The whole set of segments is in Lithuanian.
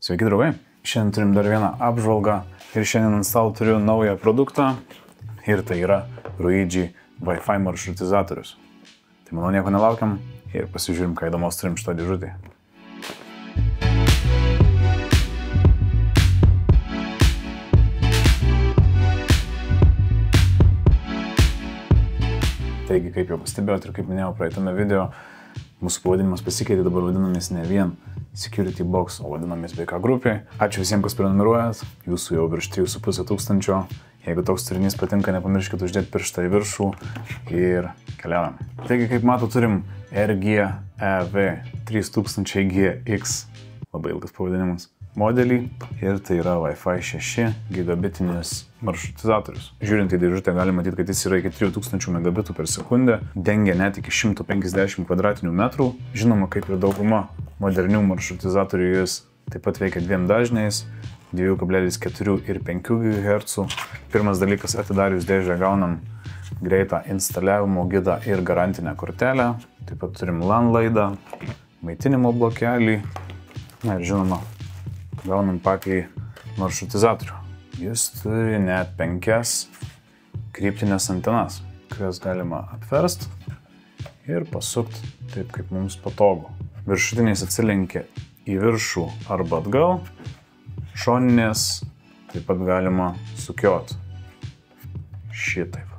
Sveiki draugai, šiandien turim dar vieną apžvalgą ir šiandien ant stalo turiu naują produktą ir tai yra Ruidži Wi-Fi maršrutizatorius. Tai manau nieko nelaukiam ir pasižiūrim, ką įdomaus turim šitą dėžutį. Taigi, kaip jau pastebėjot ir kaip minėjau praeitame video, mūsų pavadinimas pasikeitė, dabar vadinamės ne vien Security Box, o vadinamės BK grupiai. Ačiū visiems, kas prenumeruojat, jūsų jau virš 3,5 tūkstančio. Jeigu toks turinys patinka, nepamirškit uždėti pirštą į viršų ir keliaujam. Taigi, kaip mato, turim RGEV 3000GX, labai ilgas pavadinimas, modelį ir tai yra Wi-Fi 6 gigabitinis maršrutizatorius. Žiūrint į dėžutę galima matyti, kad jis yra iki 3000 megabitų per sekundę, dengia net iki 150 kvadratinių metrų. Žinoma, kaip ir dauguma modernių maršrutizatorių, jis taip pat veikia dviem dažniais, 2,4 ir 5 GHz. Pirmas dalykas, atidarius dėžę gaunam greitą instaliavimo gidą ir garantinę kortelę. Taip pat turim LAN laidą, maitinimo blokelį, na ir žinoma, gaunam patį maršrutizatorių. Jis turi net 5 kryptinės antenas, kurias galima apverst ir pasukt taip, kaip mums patogu. Viršutiniais atsilenkia į viršų arba atgal, šoninės taip pat galima sukiot šitaip.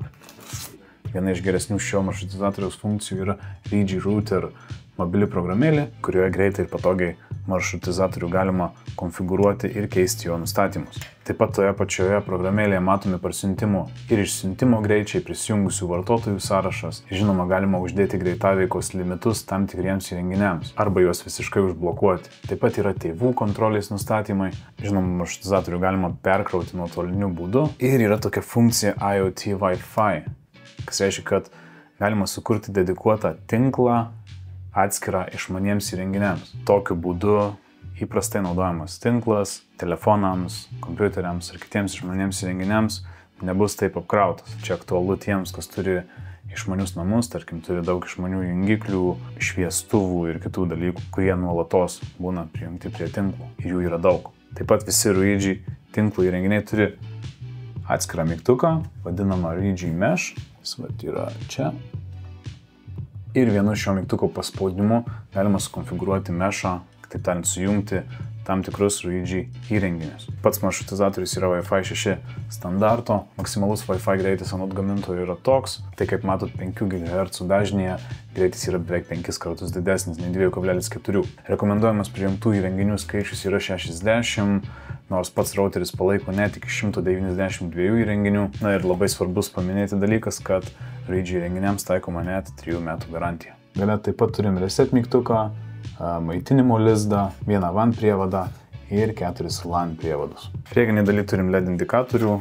Viena iš geresnių šio maršrutizatoriaus funkcijų yra Ruidži Router mobili programėlė, kurioje greitai ir patogiai maršrutizatorių galima konfigūruoti ir keisti jo nustatymus. Taip pat toje pačioje programėlėje matomi parsiuntimo ir išsiuntimo greičiai, prisijungusių vartotojų sąrašas. Žinoma, galima uždėti greitaveikos limitus tam tikriems įrenginiams arba juos visiškai užblokuoti. Taip pat yra tėvų kontrolės nustatymai. Žinoma, maršrutizatorių galima perkrauti nuotoliniu būdu. Ir yra tokia funkcija IoT Wi-Fi, kas reiškia, kad galima sukurti dedikuotą tinklą atskirą išmaniems įrenginiams. Tokiu būdu įprastai naudojamas tinklas telefonams, kompiuteriams ir kitiems išmaniems įrenginiams nebus taip apkrautas. Čia aktualu tiems, kas turi išmanius namus, tarkim, turi daug išmanių jungiklių, šviestuvų ir kitų dalykų, kurie nuolatos būna prijungti prie tinklų. Ir jų yra daug. Taip pat visi Ruidži tinklų įrenginiai turi atskirą mygtuką, vadinamą Ruidži Mesh. Jis yra čia. Ir vienu šio mygtuko paspaudimu galima sukonfigūruoti mešą, kitaip tariant, sujungti tam tikrus Ruidži įrenginius. Pats maršrutizatorius yra Wi-Fi 6 standarto, maksimalus Wi-Fi greitis anot gamintojo yra toks, tai kaip matot 5 GHz dažnyje greitis yra beveik 5 kartus didesnis nei 2,4. Rekomenduojamas prijungtų įrenginių skaičius yra 60, nors pats routeris palaiko net iki 192 įrenginių. Na ir labai svarbus paminėti dalykas, kad Ruidži įrenginiams taikoma net 3 metų garantija. Gale taip pat turim reset mygtuką, maitinimo lizdą, vieną WAN prievadą ir 4 LAN prievadus. Priekinėje dalyje turim LED indikatorių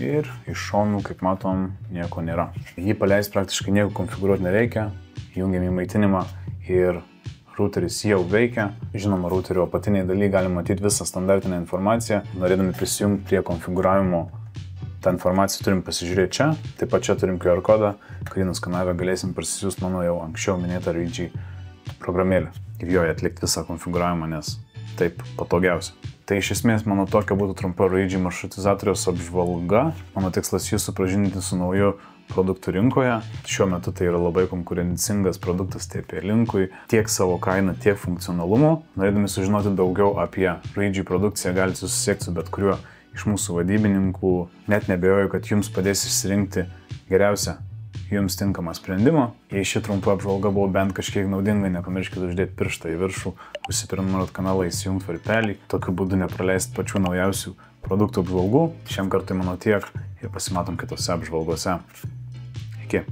ir iš šonų, kaip matom, nieko nėra. Jį paleis praktiškai nieko konfigūruoti nereikia, jungiam į maitinimą ir routeris jau veikia. Žinoma, routerio apatinėje dalyje galima matyti visą standartinę informaciją. Norėdami prisijungti prie konfigūravimo, tą informaciją turim pasižiūrėti čia. Taip pat čia turim QR kodą, kurį nuskanavę galėsim parsisiųsti mano jau anksčiau minėtą Ruidži programėlę ir joje atlikti visą konfigūravimą, nes taip patogiausia. Tai iš esmės mano tokia būtų trumpa Ruidži maršrutizatoriaus apžvalga. Mano tikslas jūs supažindinti su nauju produktų rinkoje. Šiuo metu tai yra labai konkurencingas produktas tiek rinkui, tiek savo kainą, tiek funkcionalumu. Norėdami sužinoti daugiau apie Ruidži produkciją, galite susisiekti su bet kuriuo iš mūsų vadybininkų. Net nebejoju, kad jums padės išsirinkti geriausią jums tinkamą sprendimą. Jei ši trumpa apžvalga buvo bent kažkiek naudinga, nepamirškite uždėti pirštą į viršų, užsiprenumeruoti kanalą, įsijungti varpelį, tokiu būdu nepraleisti pačių naujausių produktų apžvalgų. Šiam kartui mano tiek ir pasimatom kitose apžvalgose. Iki.